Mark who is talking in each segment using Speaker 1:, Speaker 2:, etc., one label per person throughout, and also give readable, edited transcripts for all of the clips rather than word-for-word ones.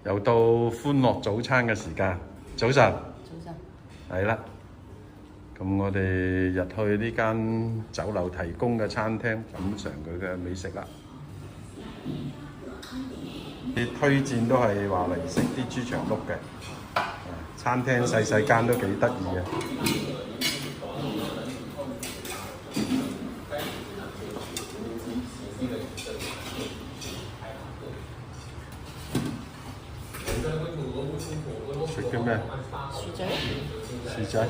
Speaker 1: 又到歡樂早餐嘅時間，早晨，係啦。咁我哋入去呢間酒樓提供嘅餐廳，品嚐佢嘅美食啦。啲推薦都係話嚟食啲豬腸碌嘅，餐廳細細間都幾得意嘅。食嘅咩？
Speaker 2: 薯仔。
Speaker 1: 薯仔，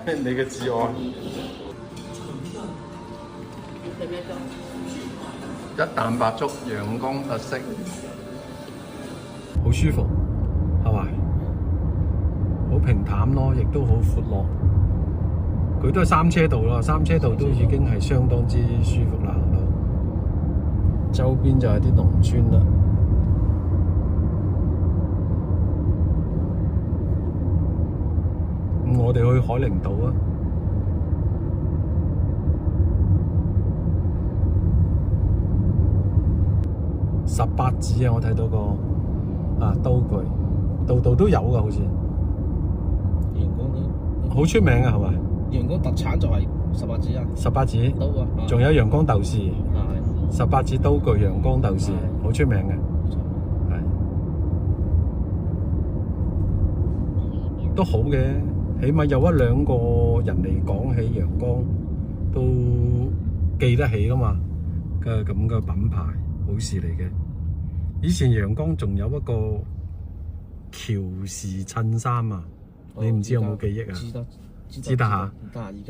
Speaker 1: 你嘅至愛。
Speaker 2: 食咩
Speaker 1: 一蛋白粥，陽光特色，好舒服，係咪？好平坦咯，亦都好闊落。佢都係三車道啦，三車道都已經係相當之舒服啦。行到周邊就係啲農村啦。我哋去海陵島啊！18子啊！我睇到個刀具，度度都有噶，好似
Speaker 3: 陽光都
Speaker 1: 好出名啊，係咪？
Speaker 3: 陽光特產就係18子啊
Speaker 1: ！18子
Speaker 3: 刀啊，
Speaker 1: 仲有陽光豆豉，18子刀具陽光豆豉，好出名嘅，係都好嘅，起碼有一兩個人嚟講起陽光都記得起噶嘛嘅咁嘅品牌，好事嚟嘅。以前陽光仲有一個喬氏襯衫啊，你唔知有冇記憶啊？知得嚇。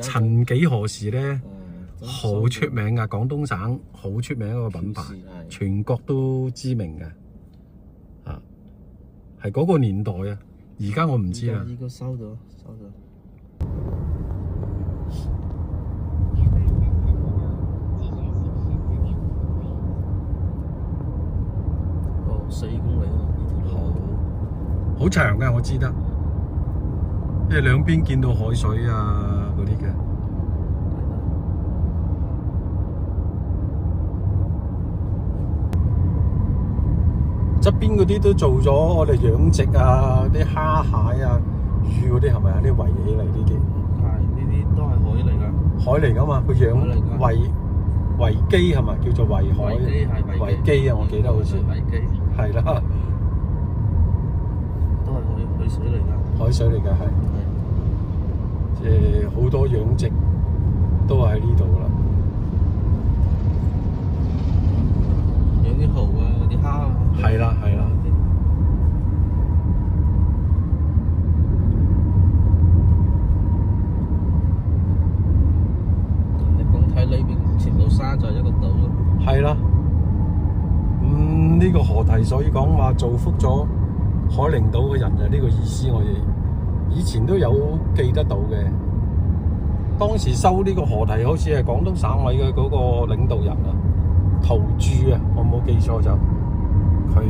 Speaker 1: 曾幾何時咧，好出名噶，廣東省好出名一個品牌，全國都知名嘅，係嗰個年代啊。而家我唔知啦。
Speaker 3: 依個收咗。4公里喎，呢條路
Speaker 1: 好長嘅，我知得，因為兩邊見到海水啊嗰啲嘅。側邊嗰啲都做咗我哋養殖啊，啲蝦蟹啊、魚嗰啲係咪啊？啲圍起嚟呢啲？
Speaker 3: 係，呢啲都係海嚟㗎。
Speaker 1: 海嚟㗎嘛，佢養維基係咪叫做維海？維基啊，我記得好似。
Speaker 3: 維基。
Speaker 1: 係啦。
Speaker 3: 都係海水嚟㗎。
Speaker 1: 海水嚟㗎係。即係好多養殖都係喺呢度啦。
Speaker 3: 養啲蠔啊，嗰啲蝦啊。
Speaker 1: 係啦係啦。
Speaker 3: 你講睇呢邊全部山就係一個島咯。
Speaker 1: 係啦。呢個河堤所以講話造福咗海陵島嘅人就呢個意思，我哋以前都有記得到嘅。當時修呢個河堤好似係廣東省委嘅嗰個領導人啊，陶鑄啊，我冇記錯就佢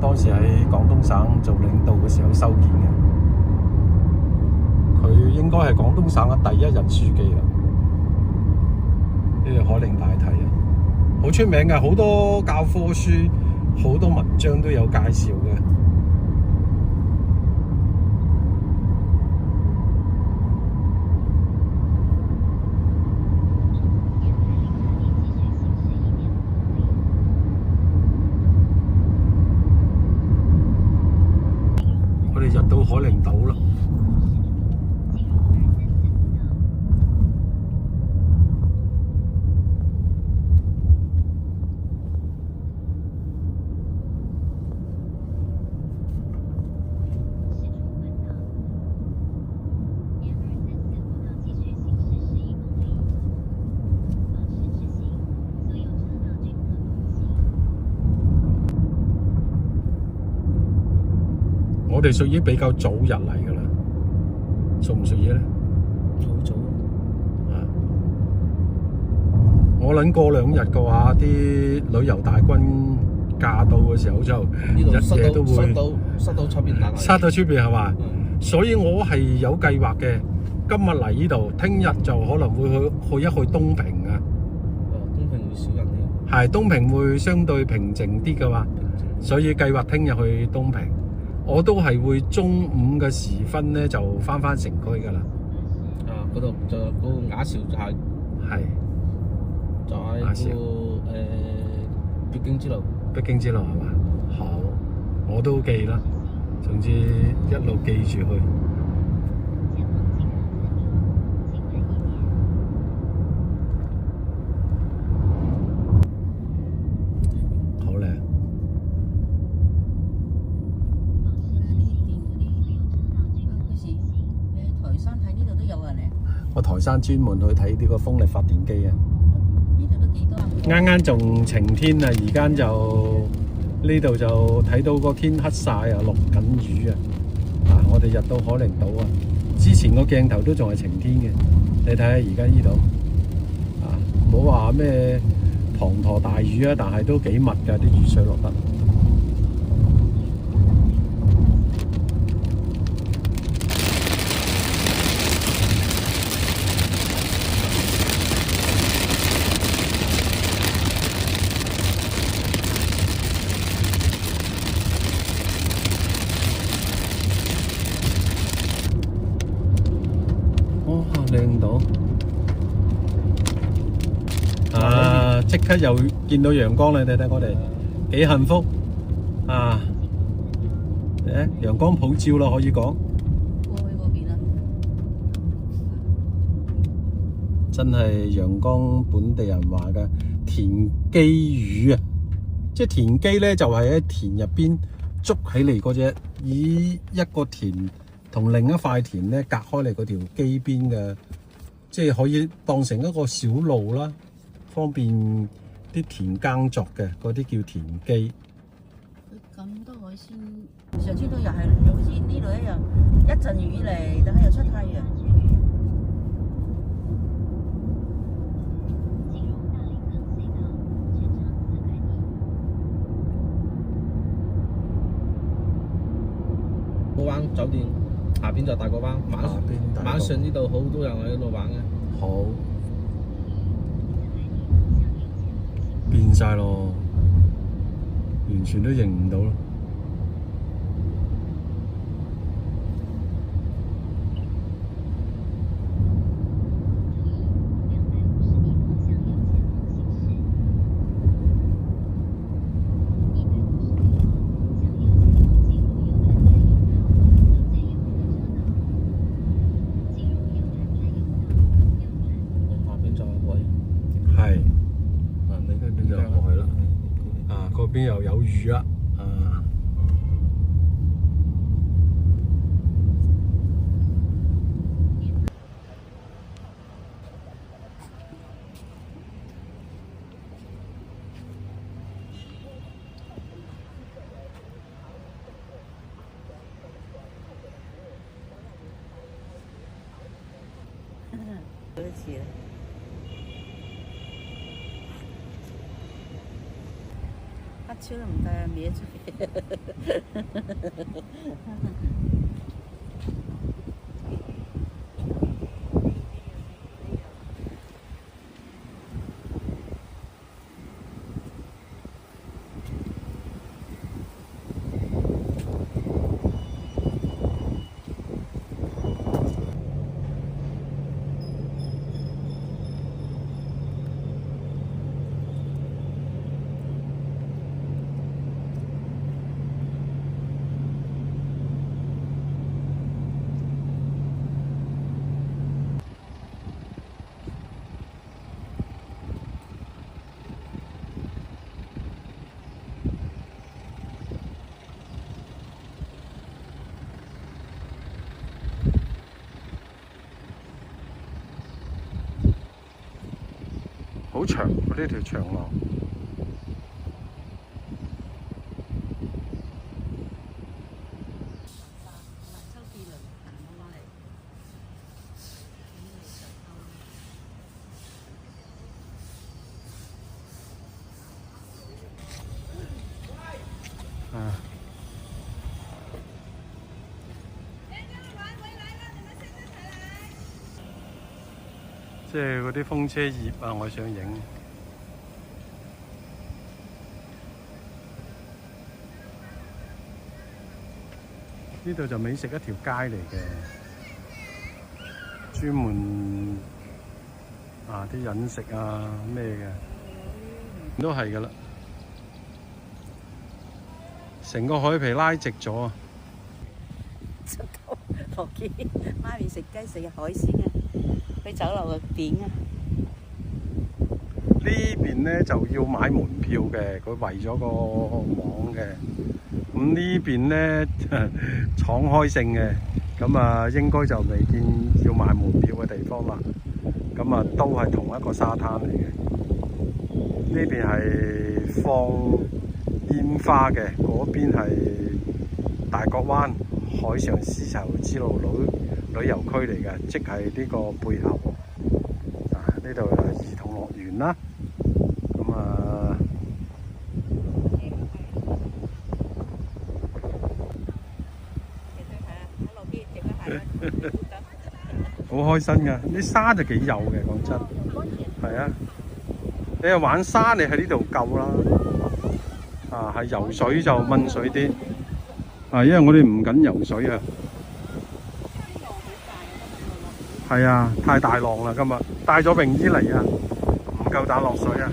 Speaker 1: 當時喺廣東省做領導嘅時候修建嘅，佢應該係廣東省嘅第一任書記啦。呢個海陵大堤啊，好出名嘅，好多教科書、好多文章都有介紹嘅。我哋入到海陵島啦。我哋屬於比較早入嚟㗎啦，屬唔屬於咧？
Speaker 3: 好早啊！
Speaker 1: 我諗過2日嘅話，啲旅遊大軍駕到嘅時候就日夜都會
Speaker 3: 塞到出邊打。
Speaker 1: 塞到出邊係嘛？所以我係有計劃嘅，今日嚟呢度，聽日就可能會去一去東平啊。
Speaker 3: 東平少人啲。
Speaker 1: 係東平會相對平靜啲嘅嘛，所以計劃聽日去東平。我都係會中午嘅時分咧就翻城區噶啦。
Speaker 3: 啊，嗰度就嗰個雅潮就係
Speaker 1: 雅潮
Speaker 3: 必經之路。
Speaker 1: 必經之路係嘛？好，我都記啦。總之一路記住去。好靚。
Speaker 2: 你台山睇呢度都有啊？你
Speaker 1: 我台山專門去睇呢個風力發電機啊！
Speaker 2: 呢度都幾多啊？
Speaker 1: 啱啱仲晴天啊，而家就呢度就睇到個天黑晒啊，落緊雨啊！我哋入到海陵島啊，之前個鏡頭都仲係晴天嘅，你睇下而家呢度唔好話咩滂沱大雨啊，但係都幾密㗎啲雨水落得。靚到即刻又見到陽光啦！你睇我哋幾幸福啊！陽光普照啦，可以講。
Speaker 2: 過去嗰邊啊，
Speaker 1: 真係陽光本地人話嘅田雞魚啊！即係田雞咧，就係喺田入邊捉起嚟嗰隻，以一個田同另一塊田咧隔開嚟嗰條機邊嘅，即係可以當成一個小路啦，方便啲田耕作嘅嗰啲叫田雞。
Speaker 2: 咁多海鮮，上次都又係好似呢度一樣，一陣雨嚟，等下又出太陽。
Speaker 3: 個灣酒店下邊就大個灣，晚上呢度好多人喺度玩嘅。
Speaker 1: 好變晒咯，完全都認唔到咯。嗰邊又有雨啦，
Speaker 2: 多次啦。黑超都唔得啊，歪出嚟。好長呢條長廊。即係嗰啲風車葉啊，我想影。
Speaker 1: 呢度就美食一條街嚟嘅，專門啲飲食咩嘅都係噶啦，成個海皮拉直咗啊！
Speaker 2: 落機，媽咪食雞食海鮮啊，去酒樓嘅點啊！
Speaker 1: 呢邊咧就要買門票嘅，佢圍咗個網嘅。咁呢邊咧敞開性嘅，咁應該就未見要買門票嘅地方啦。咁都係同一個沙灘嚟嘅。呢邊係放煙花嘅，嗰邊係大角灣海上絲綢之路旅遊區嚟嘅，即係呢個背後。呢度係兒童樂園啦。好開心㗎，啲沙就幾幼嘅，講真。係啊，你係玩沙，你喺呢度夠啦。係游水就蚊水啲。因為我哋唔敢游水啊。係啊，太大浪啦今日，帶咗泳衣嚟啊，唔夠膽落水啊。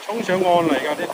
Speaker 1: 衝上岸嚟㗎呢段。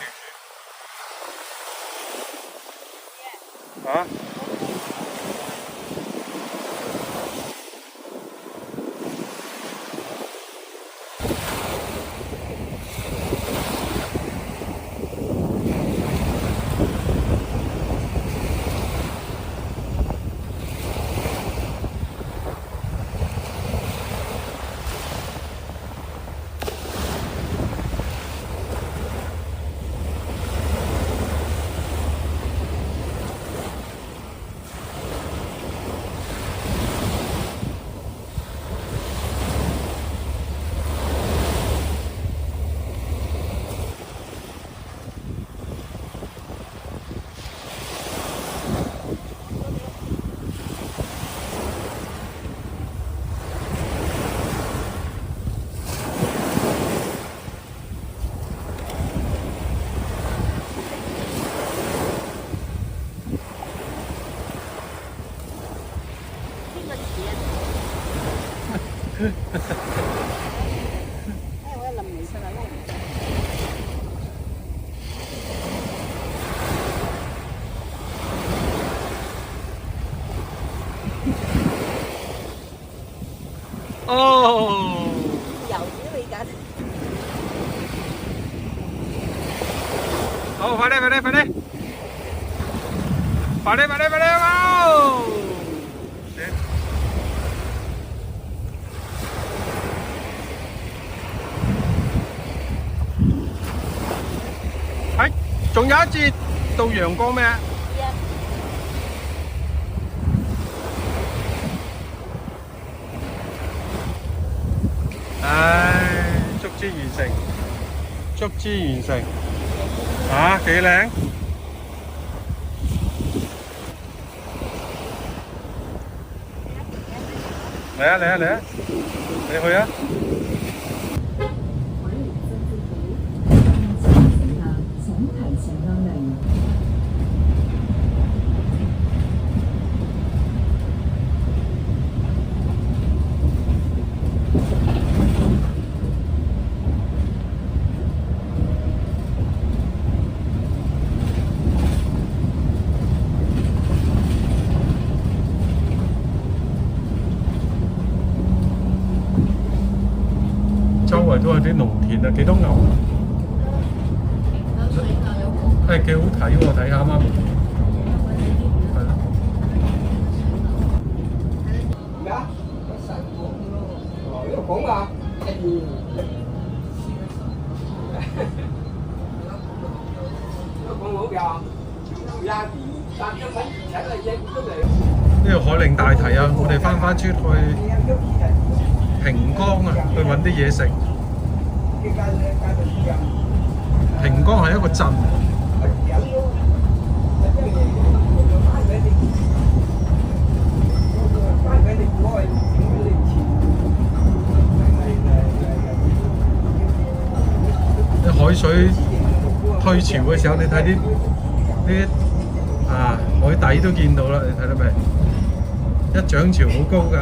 Speaker 2: 我一淋起身啦，
Speaker 1: 哦，
Speaker 2: 游住你緊。
Speaker 1: 好，快啲，快啲，快啲，快啲，快啲，快啲，哇！仲有一節到陽光咩？足之完成，足之完成，幾靚！嚟啊嚟啊嚟啊！你去啊！周圍都係啲農田啊，幾多牛啊？係幾好睇喎，睇下啱啱。係咯。
Speaker 4: 而家呢個講㗎，1元
Speaker 1: 呢個海寧大堤啊，我哋翻出去平江啊，去揾啲嘢食。平江係一個鎮。啲海水退潮嘅時候，你睇啲海底都見到啦，你睇到未？一漲潮好高㗎。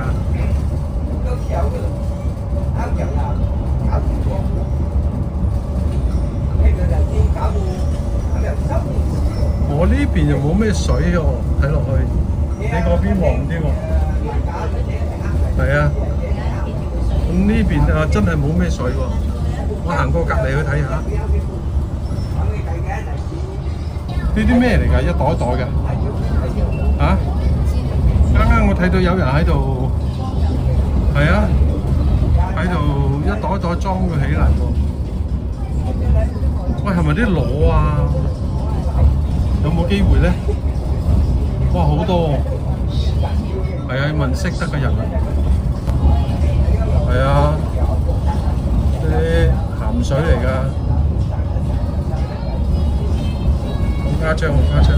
Speaker 1: 我呢邊又冇咩水喎，睇落去。你嗰邊黃啲喎。係啊。咁呢邊啊真係冇咩水喎。我行過隔離去睇下。呢啲咩嚟㗎？一袋一袋嘅。嚇？啱啱我睇到有人喺度，係啊，喺度一袋一袋裝佢起嚟喎。喂，係咪啲螺啊？有冇機會咧？哇，好多喎！係啊，問識得嘅人啊。係啊，啲鹹水嚟㗎，好誇張，好誇張。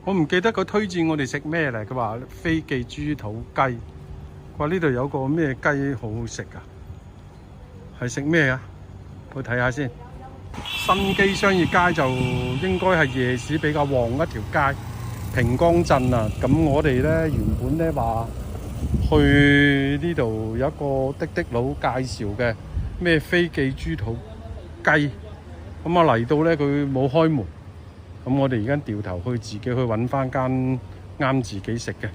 Speaker 1: 我唔記得佢推薦我哋食咩嚟，佢話飛記豬肚雞，話呢度有個咩雞好好食啊，係食咩啊？去睇下先。新基商業街就應該係夜市比較旺一條街，平江鎮啊。咁我哋咧原本咧話去呢度有一個的佬介紹嘅咩飛記豬肚雞，咁啊嚟到咧佢冇開門。咁我哋而家掉頭去自己去揾翻間啱自己食嘅。